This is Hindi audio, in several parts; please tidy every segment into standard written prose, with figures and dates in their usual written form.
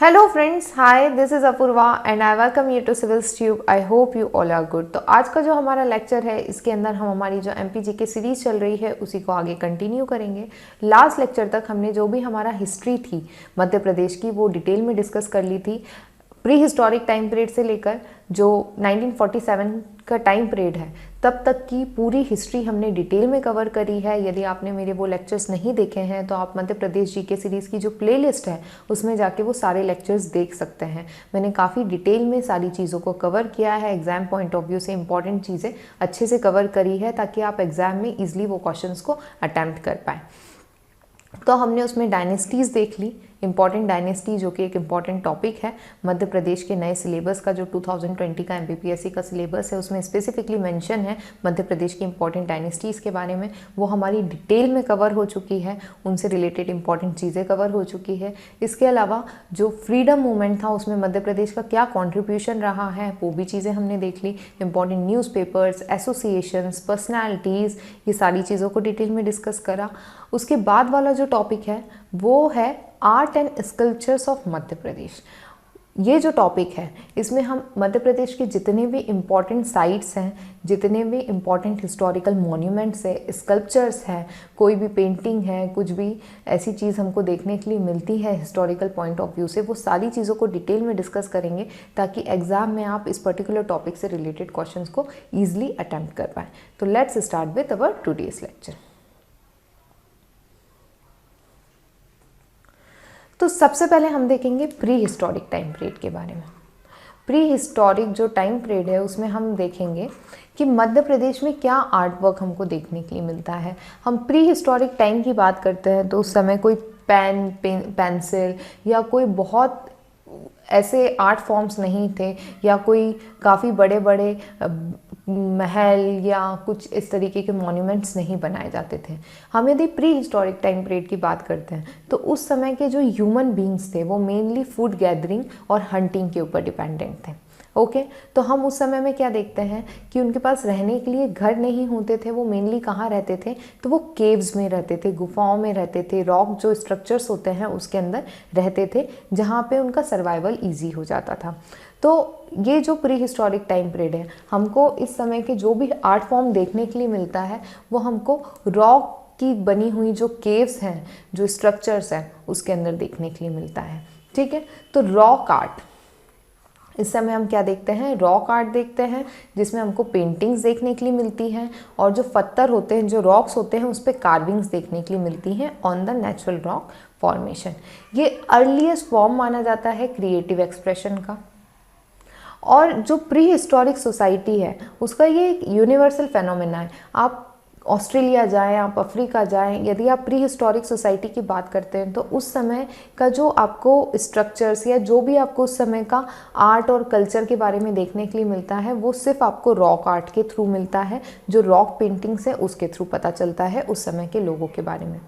Hello friends, hi, this is Apoorva and I welcome you to Civils Tube. I hope you all are good. तो आज का जो हमारा लेक्चर है, इसके अंदर हम हमारी जो MPGK सीरीज़ चल रही है उसी को आगे कंटिन्यू करेंगे। लास्ट लेक्चर तक हमने जो भी हमारा हिस्ट्री थी मध्य प्रदेश की वो डिटेल में डिस्कस कर ली थी। प्री हिस्टोरिक टाइम पीरियड से लेकर जो 1947 का टाइम पीरियड है तब तक की पूरी हिस्ट्री हमने डिटेल में कवर करी है। यदि आपने मेरे वो लेक्चर्स नहीं देखे हैं तो आप मध्य प्रदेश जीके सीरीज़ की जो प्लेलिस्ट है उसमें जाके वो सारे लेक्चर्स देख सकते हैं। मैंने काफ़ी डिटेल में सारी चीज़ों को कवर किया है, एग्जाम पॉइंट ऑफ व्यू से इंपॉर्टेंट चीज़ें अच्छे से कवर करी है ताकि आप एग्जाम में ईजिली वो क्वेश्चंस को अटैम्प्ट कर पाएँ। तो हमने उसमें डायनेस्टीज़ देख ली, इंपॉर्टेंट डायनेस्टी जो कि एक इम्पॉर्टेंट टॉपिक है मध्य प्रदेश के नए सिलेबस का। जो 2020 का MPPSC का सिलेबस है उसमें स्पेसिफिकली मेंशन है मध्य प्रदेश की इंपॉर्टेंट डायनेस्टीज़ के बारे में। वो हमारी डिटेल में कवर हो चुकी है, उनसे रिलेटेड इंपॉर्टेंट चीज़ें कवर हो चुकी है। इसके अलावा जो फ्रीडम मूवमेंट था उसमें मध्य प्रदेश का क्या कॉन्ट्रीब्यूशन रहा है वो भी चीज़ें हमने देख ली। इंपॉर्टेंट न्यूज़पेपर्स, एसोसिएशंस, पर्सनैलिटीज़, ये सारी चीज़ों को डिटेल में डिस्कस करा। उसके बाद वाला जो टॉपिक है वो है art and sculptures of Madhya Pradesh. ये जो टॉपिक है इसमें हम मध्य प्रदेश के जितने भी इम्पॉर्टेंट साइट्स हैं, जितने भी इम्पॉर्टेंट हिस्टोरिकल मॉन्यूमेंट्स है, स्कल्पचर्स हैं, कोई भी पेंटिंग है, कुछ भी ऐसी चीज़ हमको देखने के लिए मिलती है हिस्टोरिकल पॉइंट ऑफ व्यू से, वो सारी चीज़ों को डिटेल में डिस्कस करेंगे ताकि एग्जाम में आप इस पर्टिकुलर टॉपिक से रिलेटेड क्वेश्चंस को ईजिली अटैम्प्ट कर पाएँ। तो let's start with our today's lecture. तो सबसे पहले हम देखेंगे प्री हिस्टोरिक टाइम पीरियड के बारे में। प्री हिस्टोरिक जो टाइम पीरियड है उसमें हम देखेंगे कि मध्य प्रदेश में क्या आर्ट वर्क हमको देखने के लिए मिलता है। हम प्री हिस्टोरिक टाइम की बात करते हैं तो उस समय कोई पेंसिल या कोई बहुत ऐसे आर्ट फॉर्म्स नहीं थे, या कोई काफ़ी बड़े बड़े महल या कुछ इस तरीके के मॉन्यूमेंट्स नहीं बनाए जाते थे। हम यदि प्री हिस्टोरिक टाइम पीरियड की बात करते हैं तो उस समय के जो ह्यूमन बींग्स थे वो मेनली फूड गैदरिंग और हंटिंग के ऊपर डिपेंडेंट थे। ओके, तो हम उस समय में क्या देखते हैं कि उनके पास रहने के लिए घर नहीं होते थे। वो मेनली कहाँ रहते थे, तो वो केव्स में रहते थे, गुफाओं में रहते थे, रॉक जो स्ट्रक्चर्स होते हैं उसके अंदर रहते थे, जहाँ पे उनका सर्वाइवल ईजी हो जाता था। तो ये जो प्री हिस्टोरिक टाइम पीरियड है, हमको इस समय के जो भी आर्ट फॉर्म देखने के लिए मिलता है वो हमको रॉक की बनी हुई जो केव्स हैं, जो स्ट्रक्चर्स हैं, उसके अंदर देखने के लिए मिलता है। ठीक है, तो रॉक आर्ट, इस समय हम क्या देखते हैं, रॉक आर्ट देखते हैं जिसमें हमको पेंटिंग्स देखने के लिए मिलती हैं और जो पत्थर होते हैं, जो रॉक्स होते हैं, उस पर कार्विंग्स देखने के लिए मिलती हैं on the natural rock formation. ये अर्लीस्ट फॉर्म माना जाता है क्रिएटिव एक्सप्रेशन का। और जो प्री हिस्टोरिक सोसाइटी है उसका ये एक यूनिवर्सल फेनोमेना है। आप ऑस्ट्रेलिया जाएं, आप अफ्रीका जाएं, यदि आप प्री हिस्टोरिक सोसाइटी की बात करते हैं तो उस समय का जो आपको स्ट्रक्चर्स या जो भी आपको उस समय का आर्ट और कल्चर के बारे में देखने के लिए मिलता है वो सिर्फ आपको रॉक आर्ट के थ्रू मिलता है। जो रॉक पेंटिंग्स है उसके थ्रू पता चलता है उस समय के लोगों के बारे में।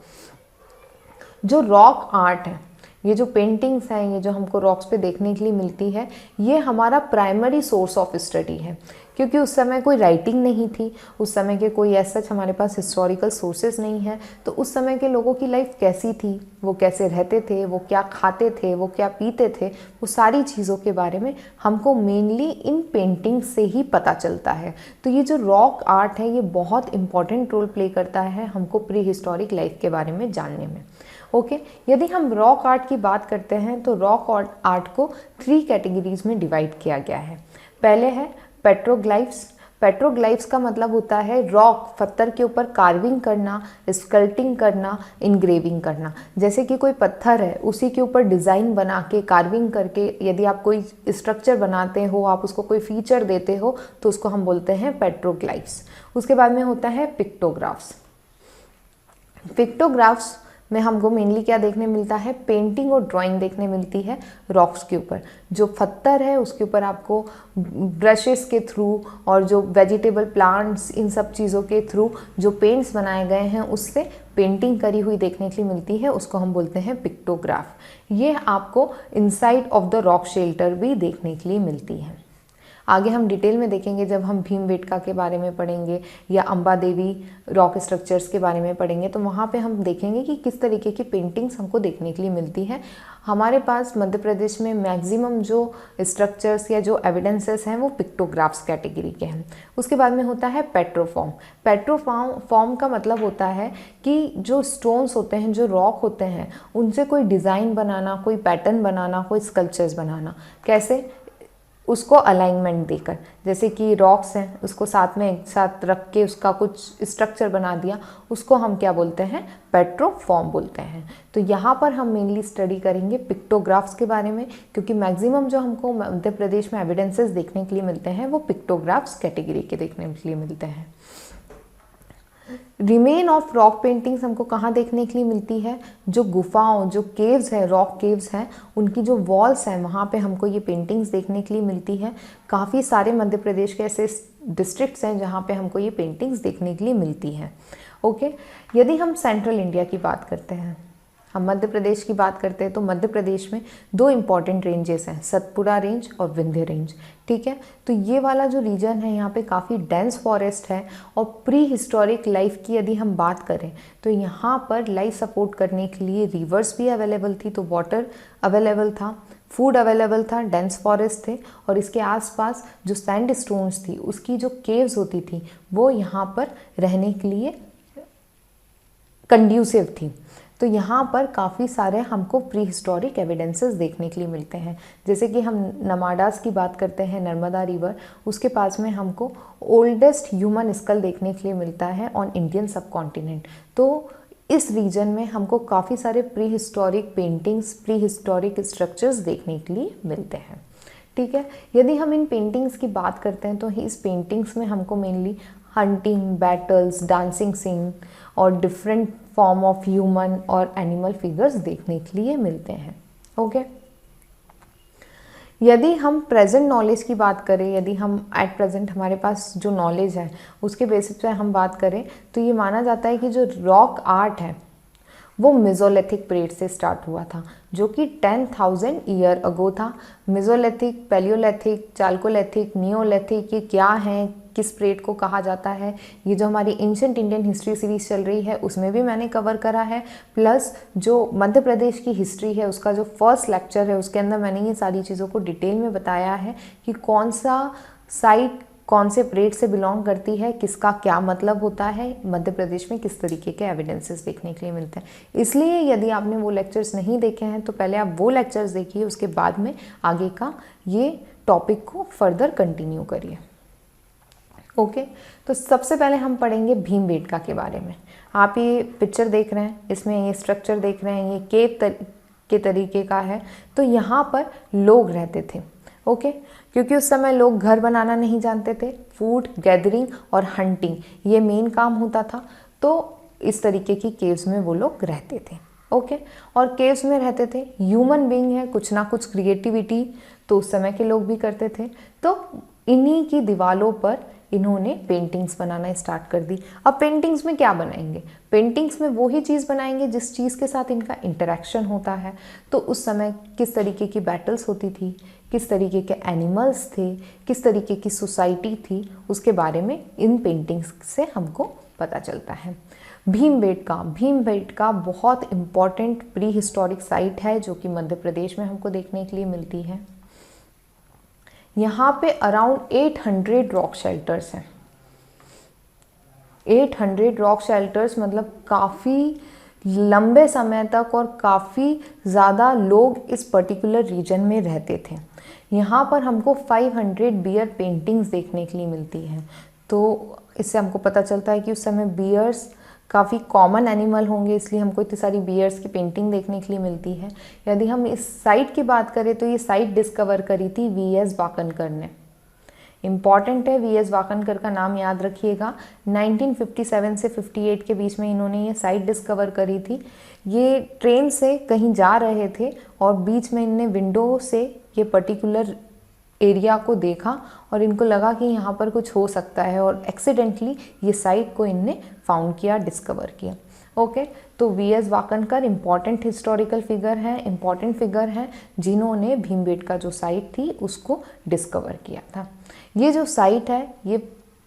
जो रॉक आर्ट है, ये जो पेंटिंग्स हैं, ये जो हमको रॉक्स पे देखने के लिए मिलती है, ये हमारा प्राइमरी सोर्स ऑफ स्टडी है। क्योंकि उस समय कोई राइटिंग नहीं थी, उस समय के कोई ऐसा हमारे पास हिस्टोरिकल सोर्सेज नहीं है। तो उस समय के लोगों की लाइफ कैसी थी, वो कैसे रहते थे, वो क्या खाते थे, वो क्या पीते थे, वो सारी चीज़ों के बारे में हमको मेनली इन पेंटिंग से ही पता चलता है। तो ये जो रॉक आर्ट है ये बहुत इंपॉर्टेंट रोल प्ले करता है हमको प्री हिस्टोरिक लाइफ के बारे में जानने में। ओके, यदि हम रॉक आर्ट की बात करते हैं तो रॉक आर्ट को 3 कैटेगरीज में डिवाइड किया गया है। पहले है पेट्रोग्लाइफ्स। पेट्रोग्लाइफ्स का मतलब होता है रॉक, पत्थर के ऊपर कार्विंग करना, स्कल्पटिंग करना, इनग्रेविंग करना। जैसे कि कोई पत्थर है उसी के ऊपर डिज़ाइन बना के, कार्विंग करके यदि आप कोई स्ट्रक्चर बनाते हो, आप उसको कोई फीचर देते हो तो उसको हम बोलते हैं पेट्रोग्लाइफ्स। उसके बाद में होता है पिक्टोग्राफ्स। पिक्टोग्राफ्स में हमको मेनली क्या देखने मिलता है, पेंटिंग और ड्राइंग देखने मिलती है रॉक्स के ऊपर। जो पत्थर है उसके ऊपर आपको ब्रशेस के थ्रू और जो वेजिटेबल प्लांट्स, इन सब चीज़ों के थ्रू जो पेंट्स बनाए गए हैं उससे पेंटिंग करी हुई देखने के लिए मिलती है, उसको हम बोलते हैं पिक्टोग्राफ। ये आपको inside of the rock shelter भी देखने के लिए मिलती है। आगे हम डिटेल में देखेंगे जब हम भीमबेटका के बारे में पढ़ेंगे या अंबा देवी रॉक स्ट्रक्चर्स के बारे में पढ़ेंगे, तो वहाँ पे हम देखेंगे कि किस तरीके की पेंटिंग्स हमको देखने के लिए मिलती है। हमारे पास मध्य प्रदेश में मैक्सिमम जो स्ट्रक्चर्स या जो एविडेंसेस हैं वो पिक्टोग्राफ्स कैटेगरी के हैं। उसके बाद में होता है पेट्रोफॉर्म। पेट्रोफॉर्म का मतलब होता है कि जो स्टोन्स होते हैं, जो रॉक होते हैं, उनसे कोई डिज़ाइन बनाना, कोई पैटर्न बनाना, कोई स्कल्पचर्स बनाना। कैसे? उसको अलाइनमेंट देकर, जैसे कि रॉक्स हैं उसको साथ में एक साथ रख के उसका कुछ स्ट्रक्चर बना दिया, उसको हम क्या बोलते हैं? पेट्रोफॉर्म बोलते हैं। तो यहाँ पर हम मेनली स्टडी करेंगे पिक्टोग्राफ्स के बारे में, क्योंकि मैक्सिमम जो हमको मध्य प्रदेश में एविडेंसेस देखने के लिए मिलते हैं वो पिक्टोग्राफ्स कैटेगरी के देखने के लिए मिलते हैं। रिमेन ऑफ रॉक पेंटिंग्स हमको कहाँ देखने के लिए मिलती है? जो गुफाओं, जो केव्स हैं, रॉक केव्स हैं, उनकी जो वॉल्स हैं वहाँ पे हमको ये पेंटिंग्स देखने के लिए मिलती है। काफ़ी सारे मध्य प्रदेश के ऐसे डिस्ट्रिक्ट्स हैं जहाँ पे हमको ये पेंटिंग्स देखने के लिए मिलती हैं। ओके, यदि हम सेंट्रल इंडिया की बात करते हैं, हम मध्य प्रदेश की बात करते हैं, तो मध्य प्रदेश में दो इम्पॉर्टेंट रेंजेस हैं, सतपुड़ा रेंज और विंध्य रेंज। ठीक है, तो ये वाला जो रीजन है यहाँ पे काफ़ी डेंस फॉरेस्ट है। और प्री हिस्टोरिक लाइफ की यदि हम बात करें तो यहाँ पर लाइफ सपोर्ट करने के लिए रिवर्स भी अवेलेबल थी, तो वाटर अवेलेबल था, फूड अवेलेबल था, डेंस फॉरेस्ट थे, और इसके आसपास जो सैंड स्टोन्स थी, उसकी जो केव्स होती थी वो यहाँ पर रहने के लिए कंड्यूसिव थी। तो यहाँ पर काफ़ी सारे हमको प्री हिस्टोरिक एविडेंसेस देखने के लिए मिलते हैं। जैसे कि हम नमाडास की बात करते हैं, नर्मदा रिवर, उसके पास में हमको ओल्डेस्ट ह्यूमन स्कल देखने के लिए मिलता है ऑन इंडियन सब कॉन्टिनेंट। तो इस रीजन में हमको काफ़ी सारे pre historic paintings, pre historic structures देखने के लिए मिलते हैं। ठीक है, यदि हम इन पेंटिंग्स की बात करते हैं तो इस पेंटिंग्स में हमको mainly hunting, battles, dancing scene और डिफरेंट फॉर्म ऑफ ह्यूमन और एनिमल फिगर्स देखने के लिए मिलते हैं। ओके, यदि हम प्रेजेंट नॉलेज की बात करें, यदि हम एट प्रेजेंट हमारे पास जो नॉलेज है उसके बेसिस पे हम बात करें, तो ये माना जाता है कि जो रॉक आर्ट है वो मेसोलिथिक पीरियड से स्टार्ट हुआ था, जो कि 10,000 ईयर अगो था। मेसोलिथिक, पैलियोलिथिक, चाल्कोलिथिक, नियोलिथिक, ये क्या हैं, किस पीरियड को कहा जाता है, ये जो हमारी एंशिएंट इंडियन हिस्ट्री सीरीज चल रही है उसमें भी मैंने कवर करा है। प्लस जो मध्य प्रदेश की हिस्ट्री है उसका जो फर्स्ट लेक्चर है उसके अंदर मैंने ये सारी चीज़ों को डिटेल में बताया है कि कौन सा साइट कौन से पीरियड से बिलोंग करती है, किसका क्या मतलब होता है, मध्य प्रदेश में किस तरीके के एविडेंसेस देखने के लिए मिलते हैं। इसलिए यदि आपने वो लेक्चर्स नहीं देखे हैं तो पहले आप वो लेक्चर्स देखिए, उसके बाद में आगे का ये टॉपिक को फर्दर कंटिन्यू करिए। ओके, तो सबसे पहले हम पढ़ेंगे भीमबेटका के बारे में। आप ये पिक्चर देख रहे हैं, इसमें ये स्ट्रक्चर देख रहे हैं, ये केव के तरीके का है। तो यहाँ पर लोग रहते थे। ओके, क्योंकि उस समय लोग घर बनाना नहीं जानते थे, फूड गैदरिंग और हंटिंग ये मेन काम होता था। तो इस तरीके की केव्स में वो लोग रहते थे। ओके, और केव्स में रहते थे, ह्यूमन बीइंग है, कुछ ना कुछ क्रिएटिविटी तो उस समय के लोग भी करते थे। तो इन्हीं की दीवारों पर इन्होंने पेंटिंग्स बनाना स्टार्ट कर दी। अब पेंटिंग्स में क्या बनाएंगे? पेंटिंग्स में वही चीज़ बनाएंगे जिस चीज़ के साथ इनका इंटरेक्शन होता है। तो उस समय किस तरीके की बैटल्स होती थी, किस तरीके के एनिमल्स थे, किस तरीके की सोसाइटी थी, उसके बारे में इन पेंटिंग्स से हमको पता चलता है। भीमबेटका बहुत इम्पॉर्टेंट प्री हिस्टोरिक साइट है जो कि मध्य प्रदेश में हमको देखने के लिए मिलती है। यहाँ पे अराउंड 800 रॉक शेल्टर्स हैं। 800 रॉक शेल्टर्स मतलब काफ़ी लंबे समय तक और काफ़ी ज़्यादा लोग इस पर्टिकुलर रीजन में रहते थे। यहाँ पर हमको 500 बियर पेंटिंग्स देखने के लिए मिलती हैं। तो इससे हमको पता चलता है कि उस समय बियर्स काफ़ी कॉमन एनिमल होंगे, इसलिए हमको इतनी सारी बियर्स की पेंटिंग देखने के लिए मिलती है। यदि हम इस साइट की बात करें तो ये साइट डिस्कवर करी थी वीएस वाकनकर ने। इम्पॉर्टेंट है, वीएस वाकनकर का नाम याद रखिएगा। 1957 से 58 के बीच में इन्होंने ये साइट डिस्कवर करी थी। ये ट्रेन से कहीं जा रहे थे और बीच में इनने विंडो से ये पर्टिकुलर एरिया को देखा और इनको लगा कि यहाँ पर कुछ हो सकता है और एक्सीडेंटली ये साइट को इनने फाउंड किया, डिस्कवर किया। ओके, तो VS. Wakankar important historical figure हैं जिन्होंने भीमबेटका जो साइट थी उसको डिस्कवर किया था। ये जो साइट है ये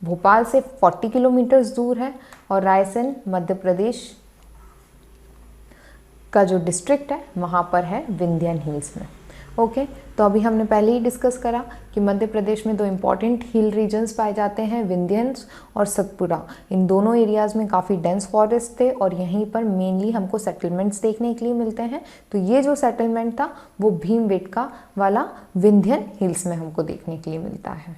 भोपाल से 40 किलोमीटर दूर है और रायसेन मध्य प्रदेश का जो डिस्ट्रिक्ट है वहाँ पर है विंध्यन हिल्स में। ओके, तो अभी हमने पहले ही डिस्कस करा कि मध्य प्रदेश में दो इम्पॉर्टेंट हिल रीजन्स पाए जाते हैं, विंध्यंस और सतपुड़ा। इन दोनों एरियाज़ में काफ़ी डेंस फॉरेस्ट थे और यहीं पर मेनली हमको सेटलमेंट्स देखने के लिए मिलते हैं। तो ये जो सेटलमेंट था वो भीमबेटका वाला विंध्यन हिल्स में हमको देखने के लिए मिलता है।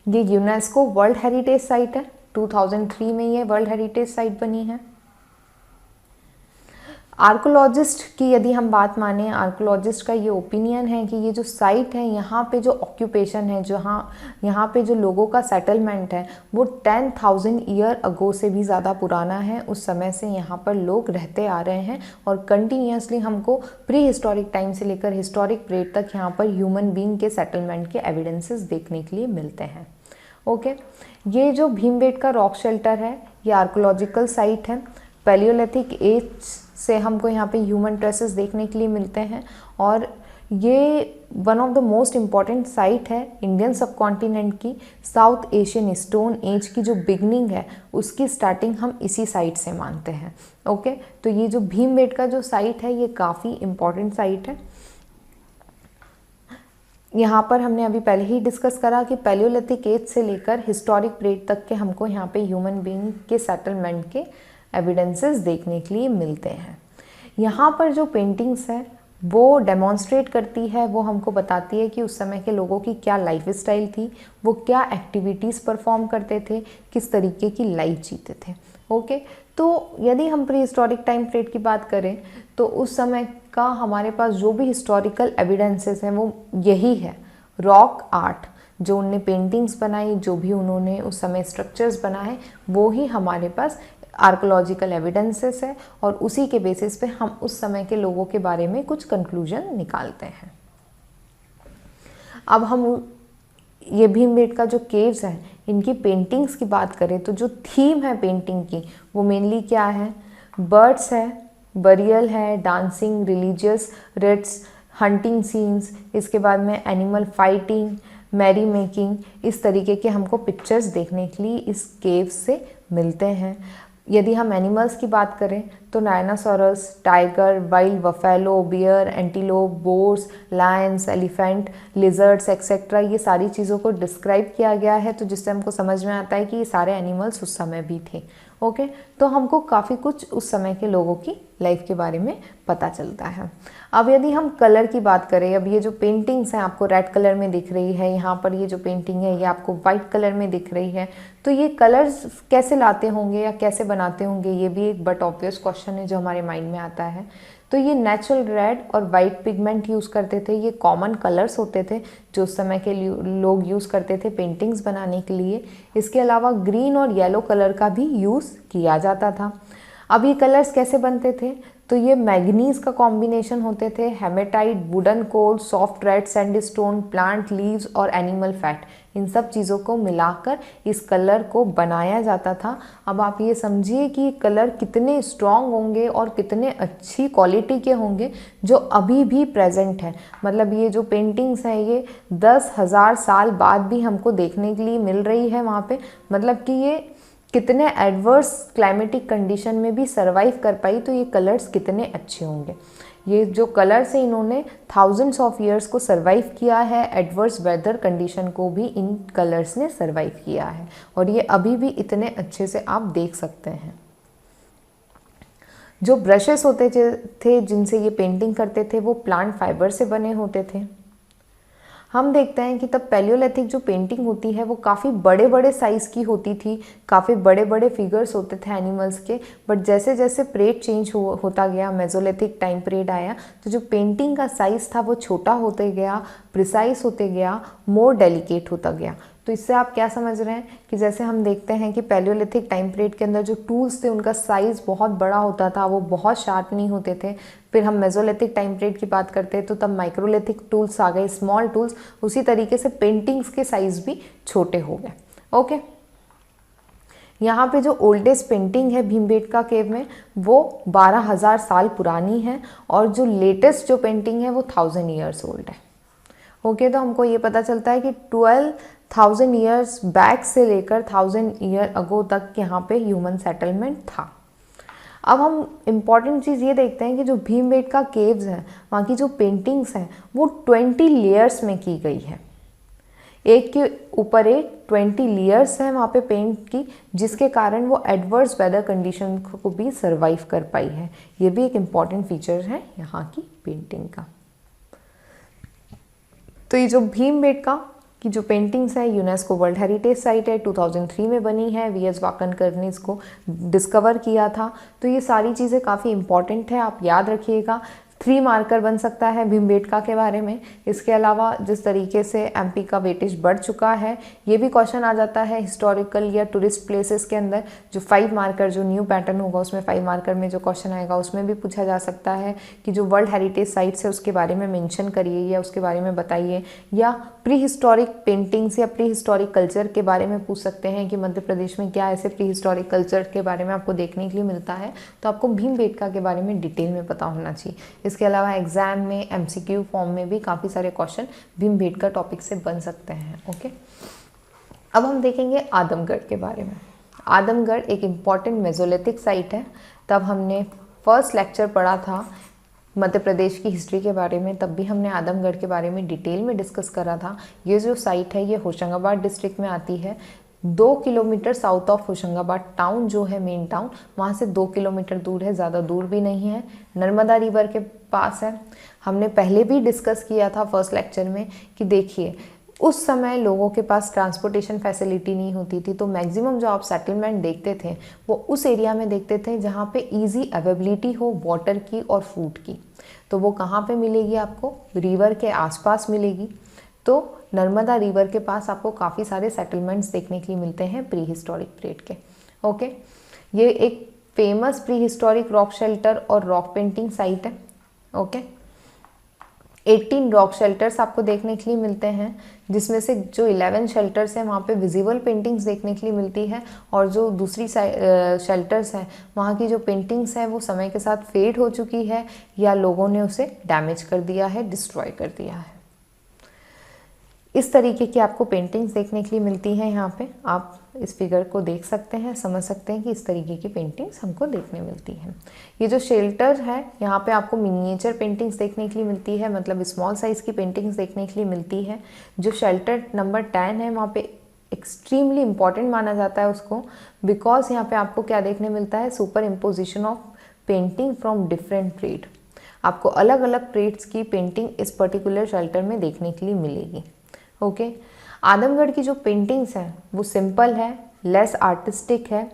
ये यूनेस्को वर्ल्ड हेरिटेज साइट है, 2003 में ये वर्ल्ड हेरिटेज साइट बनी है। आर्कोलॉजिस्ट की यदि हम बात माने, आर्कोलॉजिस्ट का ये ओपिनियन है कि ये जो साइट है यहाँ पे जो ऑक्यूपेशन है, यहाँ पे जो लोगों का सेटलमेंट है वो 10,000 ईयर अगो से भी ज़्यादा पुराना है। उस समय से यहाँ पर लोग रहते आ रहे हैं और कंटिन्यूसली हमको प्री हिस्टोरिक टाइम से लेकर हिस्टोरिक पीरियड तक यहाँ पर ह्यूमन बीइंग के सेटलमेंट के एविडेंसेस देखने के लिए मिलते हैं। ओके, ये जो भीमबेटका रॉक शेल्टर है ये आर्कोलॉजिकल साइट है। पैलियोलिथिक एज से हमको यहाँ पे ह्यूमन ट्रेसेस देखने के लिए मिलते हैं और ये one of the most important site है इंडियन सब कॉन्टिनेंट की। साउथ एशियन स्टोन एज की जो बिगनिंग है उसकी स्टार्टिंग हम इसी साइट से मानते हैं। ओके, तो ये जो भीमबेटका जो साइट है ये काफ़ी इम्पॉर्टेंट साइट है। यहाँ पर हमने अभी पहले ही डिस्कस करा कि पैलियोलिथिक एज से लेकर हिस्टोरिक पीरियड तक के हमको यहाँ पे ह्यूमन बीइंग के सेटलमेंट के एविडेंसेस देखने के लिए मिलते हैं। यहाँ पर जो पेंटिंग्स है वो डेमॉन्स्ट्रेट करती है, वो हमको बताती है कि उस समय के लोगों की क्या लाइफ स्टाइल थी, वो क्या एक्टिविटीज़ परफॉर्म करते थे, किस तरीके की लाइफ जीते थे। ओके, तो यदि हम प्री हिस्टोरिक टाइम पीरियड की बात करें तो उस समय का हमारे पास जो भी हिस्टोरिकल एविडेंसेस हैं वो यही है। रॉक आर्ट, जो उनने पेंटिंग्स बनाई, जो भी उन्होंने उस समय स्ट्रक्चर्स बनाए, वो ही हमारे पास आर्कोलॉजिकल एविडेंसेस है और उसी के बेसिस पे हम उस समय के लोगों के बारे में कुछ कंक्लूजन निकालते हैं। अब हम ये भीमबेटका जो केव्स हैं इनकी पेंटिंग्स की बात करें तो जो थीम है पेंटिंग की वो मेनली क्या है, बर्ड्स है, बरियल है, dancing, religious rites, hunting scenes, इसके बाद में एनिमल फाइटिंग, मैरी मेकिंग, इस तरीके के हमको पिक्चर्स देखने के लिए इस केव से मिलते हैं। यदि हम एनिमल्स की बात करें तो dinosaurs, tiger, wild buffalo, bear, antelope, boars, lions, elephant, lizards etcetera, ये सारी चीज़ों को डिस्क्राइब किया गया है, तो जिससे हमको समझ में आता है कि ये सारे एनिमल्स उस समय भी थे। ओके, तो हमको काफ़ी कुछ उस समय के लोगों की लाइफ के बारे में पता चलता है। अब यदि हम कलर की बात करें, अब ये जो पेंटिंग्स हैं आपको रेड कलर में दिख रही है, यहाँ पर ये जो पेंटिंग है ये आपको वाइट कलर में दिख रही है, तो ये कलर्स कैसे लाते होंगे या कैसे बनाते होंगे, ये भी एक बट ऑब्वियस क्वेश्चन है जो हमारे माइंड में आता है। तो ये नेचुरल रेड और वाइट पिगमेंट यूज़ करते थे, ये कॉमन कलर्स होते थे जो उस समय के लोग यूज़ करते थे पेंटिंग्स बनाने के लिए। इसके अलावा ग्रीन और येलो कलर का भी यूज़ किया जाता था। अब ये कलर्स कैसे बनते थे, तो ये मैग्नीज का कॉम्बिनेशन होते थे, haematite, wooden coal, soft red sandstone, plant leaves और एनिमल फैट, इन सब चीज़ों को मिलाकर इस कलर को बनाया जाता था। अब आप ये समझिए कि कलर कितने स्ट्रॉन्ग होंगे और कितने अच्छी क्वालिटी के होंगे जो अभी भी प्रेजेंट है। मतलब ये जो पेंटिंग्स हैं ये 10,000 साल बाद भी हमको देखने के लिए मिल रही है वहाँ पे। मतलब कि ये कितने एडवर्स क्लाइमेटिक कंडीशन में भी सरवाइव कर पाई, तो ये कलर्स कितने अच्छे होंगे। ये जो कलर्स है इन्होंने थाउजेंड्स ऑफ ईयर्स को सरवाइव किया है, एडवर्स वेदर कंडीशन को भी इन कलर्स ने सरवाइव किया है और ये अभी भी इतने अच्छे से आप देख सकते हैं। जो ब्रशेस होते थे जिनसे ये पेंटिंग करते थे वो प्लांट फाइबर से बने होते थे। हम देखते हैं कि तब पैलियोलिथिक जो पेंटिंग होती है वो काफ़ी बड़े बड़े साइज़ की होती थी, काफ़ी बड़े बड़े फिगर्स होते थे एनिमल्स के। बट जैसे जैसे पीरियड चेंज होता गया, मेसोलिथिक टाइम पीरियड आया, तो जो पेंटिंग का साइज़ था वो छोटा होते गया, प्रिसाइज होते गया, मोर डेलिकेट होता गया। तो इससे आप क्या समझ रहे हैं कि जैसे हम देखते हैं कि पैलियोलिथिक टाइम पीरियड के अंदर जो टूल्स थे उनका साइज़ बहुत बड़ा होता था, वो बहुत शार्प नहीं होते थे। फिर हम मेसोलिथिक टाइम पीरियड की बात करते हैं तो तब माइक्रोलिथिक टूल्स आ गए, स्मॉल टूल्स। उसी तरीके से पेंटिंग्स के साइज़ भी छोटे हो गए। ओके, यहाँ पे जो ओल्डेस्ट पेंटिंग है भीमबेटका केव में वो 12,000 साल पुरानी है और जो लेटेस्ट जो पेंटिंग है वो 1000 ईयर्स ओल्ड है। ओके, तो हमको ये पता चलता है कि 12,000 ईयर्स बैक से लेकर 1000 ईयर अगो तक यहाँ पे ह्यूमन सेटलमेंट था। अब हम इम्पॉर्टेंट चीज़ ये देखते हैं कि जो भीमबेटका केव्स हैं वहाँ की जो पेंटिंग्स हैं वो 20 लेयर्स में की गई है, एक के ऊपर एक 20 लेयर्स हैं वहाँ पे पेंट की, जिसके कारण वो एडवर्स वेदर कंडीशन को भी सर्वाइव कर पाई है। ये भी एक इम्पॉर्टेंट फीचर है यहाँ की पेंटिंग का। तो ये जो भीमबेटका की जो पेंटिंग्स है यूनेस्को वर्ल्ड हेरिटेज साइट है, 2003 में बनी है, वी.एस. वाकनकर ने इसको डिस्कवर किया था। तो ये सारी चीज़ें काफ़ी इंपॉर्टेंट है, आप याद रखिएगा। 3 मार्कर बन सकता है भीमबेटका के बारे में। इसके अलावा जिस तरीके से एमपी का वेटेज बढ़ चुका है, ये भी क्वेश्चन आ जाता है हिस्टोरिकल या टूरिस्ट प्लेसेस के अंदर। जो 5 मार्कर जो न्यू पैटर्न होगा उसमें 5 मार्कर में जो क्वेश्चन आएगा उसमें भी पूछा जा सकता है कि जो वर्ल्ड हेरिटेज साइट्स है उसके बारे में मेंशन करिए या उसके बारे में बताइए, या प्री हिस्टोरिक पेंटिंग्स या प्री हिस्टोरिक कल्चर के बारे में पूछ सकते हैं कि मध्य प्रदेश में क्या ऐसे प्री हिस्टोरिक कल्चर के बारे में आपको देखने के लिए मिलता है। तो आपको भीमबेटका के बारे में डिटेल में पता होना चाहिए। इसके अलावा एग्जाम में एमसीक्यू फॉर्म में भी काफ़ी सारे क्वेश्चन भीमबेटका टॉपिक से बन सकते हैं। ओके, अब हम देखेंगे आदमगढ़ के बारे में। आदमगढ़ एक इम्पॉर्टेंट मेसोलिथिक साइट है। तब हमने फर्स्ट लेक्चर पढ़ा था मध्य प्रदेश की हिस्ट्री के बारे में, तब भी हमने आदमगढ़ के बारे में डिटेल में डिस्कस करा था। ये जो साइट है ये होशंगाबाद डिस्ट्रिक्ट में आती है। 2 kilometre south of Hoshangabad town जो है मेन टाउन, वहाँ से 2 किलोमीटर दूर है, ज़्यादा दूर भी नहीं है। नर्मदा रिवर के पास है। हमने पहले भी डिस्कस किया था फर्स्ट लेक्चर में कि देखिए उस समय लोगों के पास ट्रांसपोर्टेशन फैसिलिटी नहीं होती थी, तो मैक्सिमम जो आप सेटलमेंट देखते थे वो उस एरिया में देखते थे जहाँ पे इजी अवेलेबिलिटी हो वाटर की और फूड की। तो वो कहाँ पे मिलेगी आपको? रिवर के आसपास मिलेगी। तो नर्मदा रिवर के पास आपको काफ़ी सारे सेटलमेंट्स देखने के लिए मिलते हैं प्री हिस्टोरिक पीरियड के। ओके, ये एक famous pre historic rock shelter और रॉक पेंटिंग साइट है। ओके, 18 रॉक शेल्टर्स आपको देखने के लिए मिलते हैं, जिसमें से जो 11 शेल्टर्स हैं वहाँ पे विजिबल पेंटिंग्स देखने के लिए मिलती है, और जो दूसरी शेल्टर्स हैं वहाँ की जो पेंटिंग्स हैं वो समय के साथ फेड हो चुकी है या लोगों ने उसे डैमेज कर दिया है, डिस्ट्रॉय कर दिया है। इस तरीके की आपको पेंटिंग्स देखने के लिए मिलती हैं। यहाँ पे आप इस फिगर को देख सकते हैं, समझ सकते हैं कि इस तरीके की पेंटिंग्स हमको देखने मिलती हैं। ये जो शेल्टर है यहाँ पे आपको मिनिएचर पेंटिंग्स देखने के लिए मिलती है, मतलब स्मॉल साइज़ की पेंटिंग्स देखने के लिए मिलती है। जो शेल्टर नंबर 10 है वहाँ पे एक्सट्रीमली इम्पॉर्टेंट माना जाता है उसको, बिकॉज यहाँ पे आपको क्या देखने मिलता है? Super imposition of painting from different trade. आपको अलग अलग ट्रेड्स की पेंटिंग इस पर्टिकुलर शेल्टर में देखने के लिए मिलेगी। ओके, आदमगढ़ की जो पेंटिंग्स हैं वो सिंपल है, लेस आर्टिस्टिक है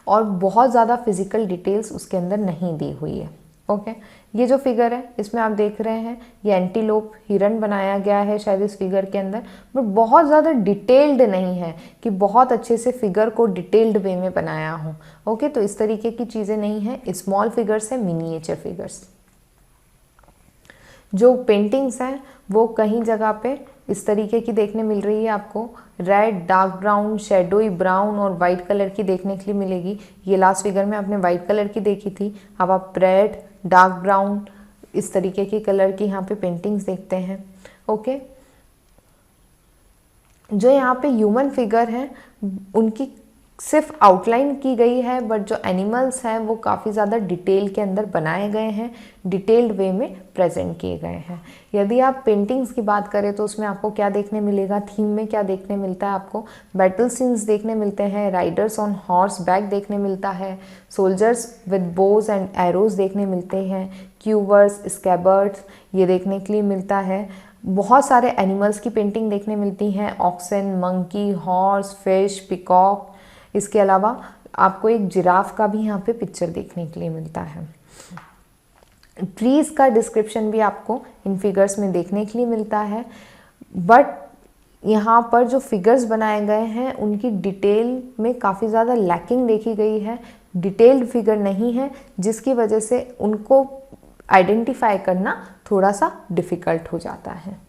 और बहुत ज़्यादा फिजिकल डिटेल्स उसके अंदर नहीं दी हुई है। ओके, ये जो फिगर है इसमें आप देख रहे हैं ये एंटीलोप हिरन बनाया गया है शायद इस फिगर के अंदर, बट बहुत ज़्यादा डिटेल्ड नहीं है कि बहुत अच्छे से फिगर को डिटेल्ड वे में बनाया हो। ओके, तो इस तरीके की चीज़ें नहीं है, स्मॉल फिगर्स है, मिनिएचर फिगर्स। जो पेंटिंग्स हैं वो कहीं जगह पे इस तरीके की देखने मिल रही है आपको, red, dark brown, shadowy brown और वाइट कलर की देखने के लिए मिलेगी। ये लास्ट फिगर में आपने वाइट कलर की देखी थी, अब आप रेड, डार्क ब्राउन इस तरीके की कलर की यहाँ पे पेंटिंग्स देखते हैं। ओके, जो यहाँ पे ह्यूमन फिगर हैं उनकी सिर्फ आउटलाइन की गई है, बट जो एनिमल्स हैं वो काफ़ी ज़्यादा डिटेल के अंदर बनाए गए हैं, डिटेल्ड वे में प्रेजेंट किए गए हैं। यदि आप पेंटिंग्स की बात करें तो उसमें आपको क्या देखने मिलेगा? थीम में क्या देखने मिलता है आपको? बैटल सीन्स देखने मिलते हैं, राइडर्स ऑन हॉर्स बैक देखने मिलता है, soldiers with Bhoj and arrows देखने मिलते हैं, क्यूवर्स, स्कैबर्ड्स ये देखने के लिए मिलता है। बहुत सारे एनिमल्स की पेंटिंग देखने मिलती हैं, oxen, monkey, horse, fish, peacock. इसके अलावा आपको एक जिराफ का भी यहाँ पे पिक्चर देखने के लिए मिलता है। ट्रीज़ का डिस्क्रिप्शन भी आपको इन फिगर्स में देखने के लिए मिलता है, बट यहाँ पर जो फिगर्स बनाए गए हैं उनकी डिटेल में काफ़ी ज़्यादा लैकिंग देखी गई है, डिटेल्ड फिगर नहीं है, जिसकी वजह से उनको आइडेंटिफाई करना थोड़ा सा डिफ़िकल्ट हो जाता है।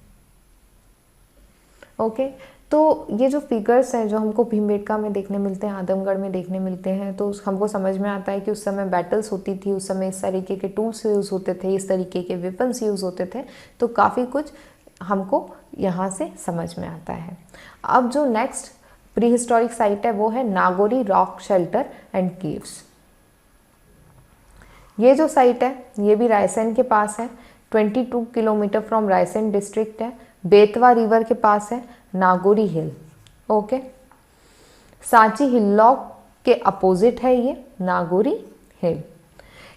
ओके, तो ये जो फिगर्स हैं जो हमको भीमबेटका में देखने मिलते हैं, आदमगढ़ में देखने मिलते हैं, तो हमको समझ में आता है कि उस समय बैटल्स होती थी, उस समय इस तरीके के टूल्स यूज़ होते थे, इस तरीके के वेपन्स यूज़ होते थे। तो काफ़ी कुछ हमको यहाँ से समझ में आता है। अब जो नेक्स्ट प्री हिस्टोरिक साइट है वो है Nagori rock shelter and caves. ये जो साइट है ये भी रायसेन के पास है, 22 किलोमीटर फ्रॉम रायसेन डिस्ट्रिक्ट है, बेतवा रिवर के पास है, नागोरी हिल। ओके, सांची हिलॉक के अपोजिट है ये नागोरी हिल।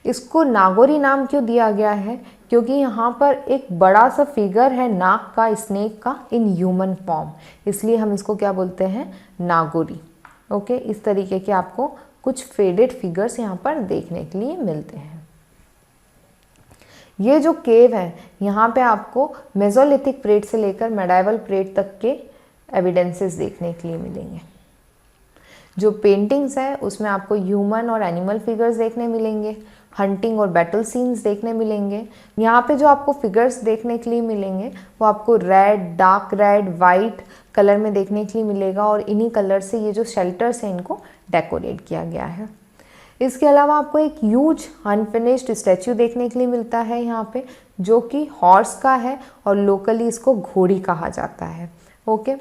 इसको नागोरी नाम क्यों दिया गया है? क्योंकि यहाँ पर एक बड़ा सा फिगर है नाग का, स्नेक का, इन ह्यूमन फॉर्म, इसलिए हम इसको क्या बोलते हैं? नागोरी। ओके, इस तरीके के आपको कुछ फेडेड फिगर्स यहाँ पर देखने के लिए मिलते हैं। ये जो केव है यहाँ पे आपको मेसोलिथिक पीरियड से लेकर मेडाइवल पीरियड तक के एविडेंसेस देखने के लिए मिलेंगे। जो पेंटिंग्स है उसमें आपको ह्यूमन और एनिमल फिगर्स देखने मिलेंगे, हंटिंग और बैटल सीन्स देखने मिलेंगे। यहाँ पे जो आपको फिगर्स देखने के लिए मिलेंगे वो आपको red, dark red, white colour में देखने के लिए मिलेगा और इन्हीं कलर से ये जो शेल्टर्स हैं इनको डेकोरेट किया गया है। इसके अलावा आपको एक ह्यूज अनफिनिश्ड स्टैचू देखने के लिए मिलता है यहाँ पे, जो कि हॉर्स का है और लोकली इसको घोड़ी कहा जाता है। ओके,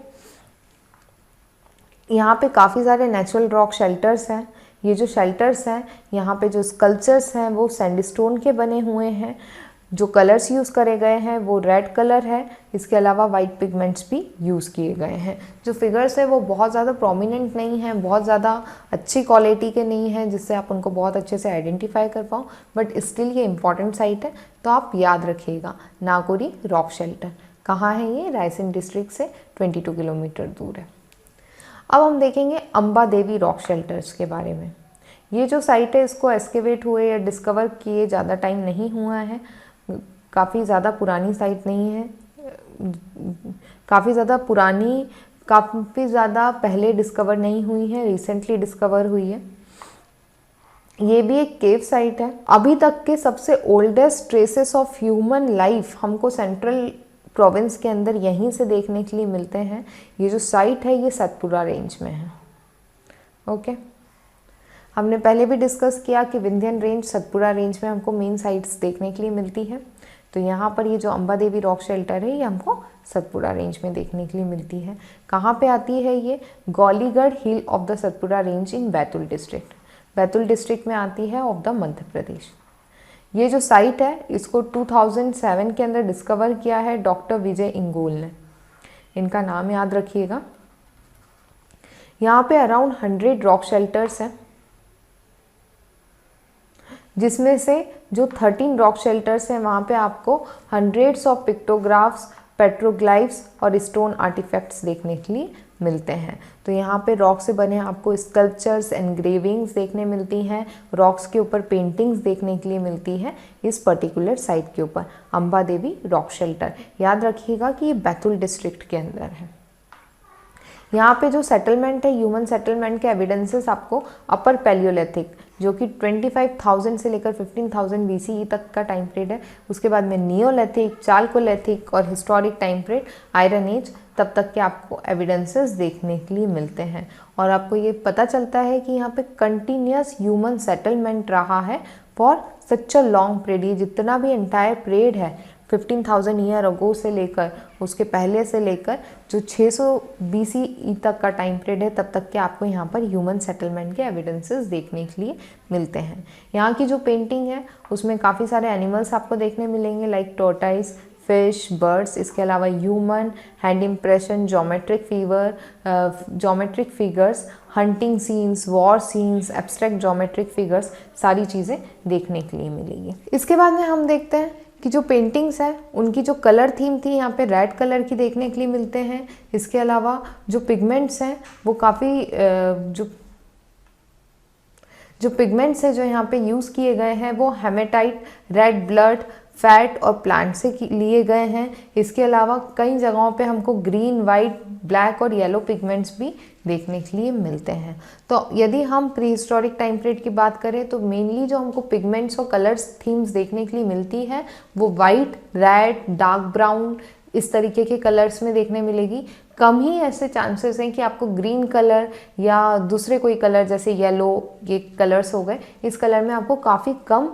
यहाँ पे काफ़ी सारे नेचुरल रॉक शेल्टर्स हैं। ये जो शेल्टर्स हैं यहाँ पे जो स्कल्पचर्स हैं वो सैंडस्टोन के बने हुए हैं। जो कलर्स यूज़ करे गए हैं वो रेड कलर है, इसके अलावा वाइट पिगमेंट्स भी यूज़ किए गए हैं। जो फिगर्स है वो बहुत ज़्यादा प्रोमिनेंट नहीं हैं, बहुत ज़्यादा अच्छी क्वालिटी के नहीं हैं जिससे आप उनको बहुत अच्छे से आइडेंटिफाई कर पाओ, बट स्टिल ये इंपॉर्टेंट साइट है तो आप याद रखिएगा। नागोरी रॉक शेल्टर कहाँ है? ये रायसेन डिस्ट्रिक्ट से 22 किलोमीटर दूर है। अब हम देखेंगे अंबा देवी रॉक शेल्टर्स के बारे में। ये जो साइट है इसको एस्केवेट हुए या डिस्कवर किए ज़्यादा टाइम नहीं हुआ है, काफ़ी ज़्यादा पुरानी साइट नहीं है, काफ़ी ज़्यादा पहले डिस्कवर नहीं हुई है, रिसेंटली डिस्कवर हुई है। ये भी एक केव साइट है। अभी तक के सबसे oldest traces of human life हमको सेंट्रल प्रोविंस के अंदर यहीं से देखने के लिए मिलते हैं। ये जो साइट है ये सतपुड़ा रेंज में है। ओके, हमने पहले भी डिस्कस किया कि विंध्यन रेंज, सतपुड़ा रेंज में हमको मेन साइट्स देखने के लिए मिलती है। तो यहाँ पर ये जो अंबा देवी रॉक शेल्टर है ये हमको सतपुड़ा रेंज में देखने के लिए मिलती है। कहाँ पे आती है ये? Gauligarh hill of the Satpura range in Betul district. Betul district में आती है ऑफ द मध्य प्रदेश। ये जो साइट है इसको 2007 के अंदर डिस्कवर किया है डॉक्टर विजय इंगोल ने। इनका नाम याद रखिएगा। यहाँ पे अराउंड 100 रॉक शेल्टर्स हैं, जिसमें से जो 13 रॉक शेल्टर्स हैं वहाँ पे आपको हंड्रेड्स ऑफ पिक्टोग्राफ्स, पेट्रोग्लाइफ्स और स्टोन आर्टिफैक्ट्स देखने के लिए मिलते हैं। तो यहाँ पे रॉक से बने आपको स्कल्पचर्स, एनग्रेविंग्स देखने मिलती हैं, रॉक्स के ऊपर पेंटिंग्स देखने के लिए मिलती है इस पर्टिकुलर साइट के ऊपर। अंबा देवी रॉक शेल्टर याद रखिएगा कि ये बैतूल डिस्ट्रिक्ट के अंदर है। यहाँ पे जो सेटलमेंट है, ह्यूमन सेटलमेंट के एविडेंसेस आपको अपर पैलियोलिथिक, जो कि 25,000 से लेकर 15,000 BCE तक का टाइम पीरियड है, उसके बाद में नियोलिथिक, चालकोलिथिक और historic time period, iron age, तब तक के आपको एविडेंसेस देखने के लिए मिलते हैं। और आपको ये पता चलता है कि यहाँ पे कंटिन्यूस ह्यूमन सेटलमेंट रहा है for such a long period. ये जितना भी एंटायर पीरियड है 15,000 ईयर अगो से लेकर, उसके पहले से लेकर जो 600 BCE तक का टाइम पीरियड है, तब तक के आपको यहाँ पर ह्यूमन सेटलमेंट के एविडेंसेस देखने के लिए मिलते हैं। यहाँ की जो पेंटिंग है उसमें काफ़ी सारे एनिमल्स आपको देखने मिलेंगे, लाइक टोर्टाइस, फिश, बर्ड्स, इसके अलावा human, hand impression, geometric figures, hunting scenes, war scenes, abstract geometric figures, सारी चीज़ें देखने के लिए मिलेंगी। इसके बाद में हम देखते हैं कि जो पेंटिंग्स है उनकी जो कलर थीम थी यहाँ पे रेड कलर की देखने के लिए मिलते हैं। इसके अलावा जो पिगमेंट्स हैं वो काफ़ी जो पिगमेंट्स है जो यहाँ पे यूज़ किए गए हैं वो हेमेटाइट, रेड ब्लड, फैट और प्लांट से लिए गए हैं। इसके अलावा कई जगहों पे हमको ग्रीन, वाइट, ब्लैक और येलो पिगमेंट्स भी देखने के लिए मिलते हैं। तो यदि हम प्री हिस्टोरिक टाइम पीरियड की बात करें तो मेनली जो हमको पिगमेंट्स और कलर्स थीम्स देखने के लिए मिलती है वो वाइट, रेड, डार्क ब्राउन, इस तरीके के कलर्स में देखने मिलेगी। कम ही ऐसे चांसेस हैं कि आपको ग्रीन कलर या दूसरे कोई कलर जैसे येलो, ये कलर्स हो गए, इस कलर में आपको काफ़ी कम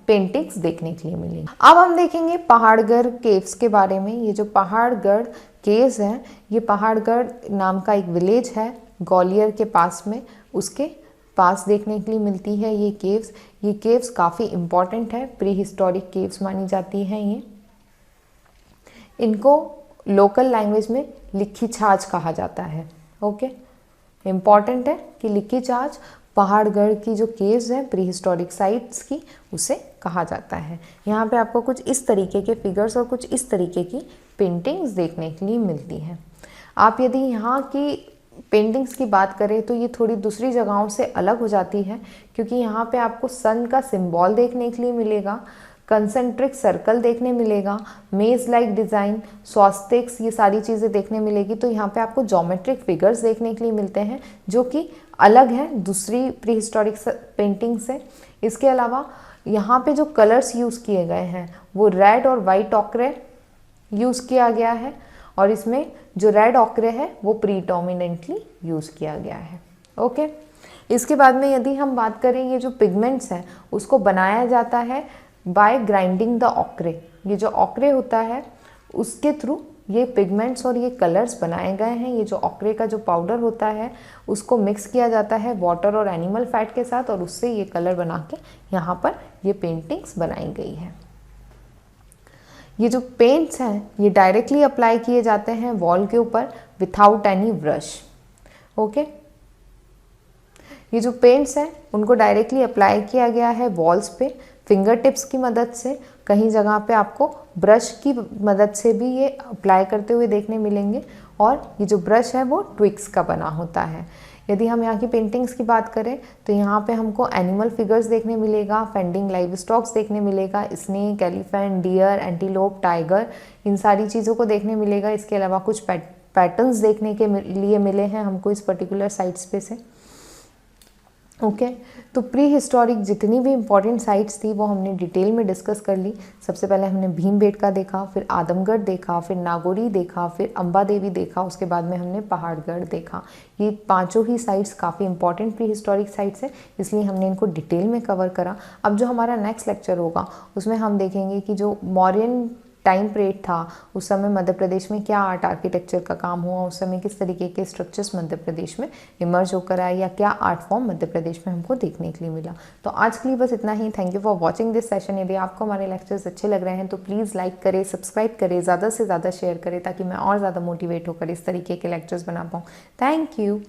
पेंटिंग्स देखने के लिए मिलेंगी। अब हम देखेंगे पहाड़गढ़ केव्स के बारे में। ये जो पहाड़गढ़ केव्स हैं, ये पहाड़गढ़ नाम का एक विलेज है ग्वालियर के पास में, उसके पास देखने के लिए मिलती है ये केव्स। ये केव्स काफ़ी इम्पॉर्टेंट है, प्री हिस्टोरिक केव्स मानी जाती हैं ये। इनको लोकल लैंग्वेज में लिक्की छाछ कहा जाता है। ओके, इम्पॉर्टेंट है कि लिक्की छाछ पहाड़गढ़ की जो केव्स हैं प्री हिस्टोरिक साइट्स की, उसे कहा जाता है। यहाँ पे आपको कुछ इस तरीके के फिगर्स और कुछ इस तरीके की पेंटिंग्स देखने के लिए मिलती हैं। आप यदि यहाँ की पेंटिंग्स की बात करें तो ये थोड़ी दूसरी जगहों से अलग हो जाती है, क्योंकि यहाँ पे आपको सन का सिंबल देखने के लिए मिलेगा, कंसेंट्रिक सर्कल देखने मिलेगा, मेज लाइक डिज़ाइन, स्वास्तिक्स, ये सारी चीज़ें देखने मिलेगी। तो यहाँ पे आपको ज्योमेट्रिक फिगर्स देखने के लिए मिलते हैं जो कि अलग हैं दूसरी प्री हिस्टोरिक पेंटिंग से। इसके अलावा यहाँ पे जो कलर्स यूज़ किए गए हैं वो रेड और वाइट ऑक्रे यूज़ किया गया है, और इसमें जो रेड ऑक्रे है वो प्रीडोमिनेंटली यूज़ किया गया है। ओके, इसके बाद में यदि हम बात करें, ये जो पिगमेंट्स हैं उसको बनाया जाता है बाय ग्राइंडिंग द ऑक्रे। ये जो ऑक्रे होता है उसके थ्रू ये पिगमेंट्स और ये कलर्स बनाए गए हैं। ये जो ऑक्रे का जो पाउडर होता है उसको मिक्स किया जाता है वाटर और एनिमल फैट के साथ, और उससे ये कलर बना के यहाँ पर ये पेंटिंग्स बनाई गई है। ये जो पेंट्स हैं ये डायरेक्टली अप्लाई किए जाते हैं वॉल के ऊपर विथआउट एनी ब्रश। ओके, ये जो पेंट्स हैं उनको डायरेक्टली अप्लाई किया गया है वॉल्स पे फिंगर टिप्स की मदद से। कहीं जगह पे आपको ब्रश की मदद से भी ये अप्लाई करते हुए देखने मिलेंगे, और ये जो ब्रश है वो ट्विक्स का बना होता है। यदि हम यहाँ की पेंटिंग्स की बात करें तो यहाँ पे हमको एनिमल फिगर्स देखने मिलेगा, फेंडिंग लाइव स्टॉक्स देखने मिलेगा, snake, elephant, deer, antelope, tiger, इन सारी चीज़ों को देखने मिलेगा। इसके अलावा कुछ पैटर्न्स देखने के लिए मिले हैं हमको इस पर्टिकुलर साइट्स पे से। ओके, तो प्री हिस्टोरिक जितनी भी इम्पॉर्टेंट साइट्स थी वो हमने डिटेल में डिस्कस कर ली। सबसे पहले हमने भीमबेटका देखा, फिर आदमगढ़ देखा, फिर नागौरी देखा, फिर अंबा देवी देखा, उसके बाद में हमने पहाड़गढ़ देखा। ये पांचों ही साइट्स काफ़ी इंपॉर्टेंट प्री हिस्टोरिक साइट्स हैं, इसलिए हमने इनको डिटेल में कवर करा। अब जो हमारा नेक्स्ट लेक्चर होगा उसमें हम देखेंगे कि जो मौर्यन टाइम पीरियड था उस समय मध्य प्रदेश में क्या आर्ट आर्किटेक्चर का काम हुआ, उस समय किस तरीके के स्ट्रक्चर्स मध्य प्रदेश में इमर्ज होकर आए, या क्या आर्ट फॉर्म मध्य प्रदेश में हमको देखने के लिए मिला। तो आज के लिए बस इतना ही। Thank you for watching this session. यदि आपको हमारे लेक्चर्स अच्छे लग रहे हैं तो प्लीज़ लाइक करें, सब्सक्राइब करें, ज़्यादा से ज़्यादा शेयर करें, ताकि मैं और ज़्यादा मोटिवेट होकर इस तरीके के लेक्चर्स बना पाऊँ। Thank you.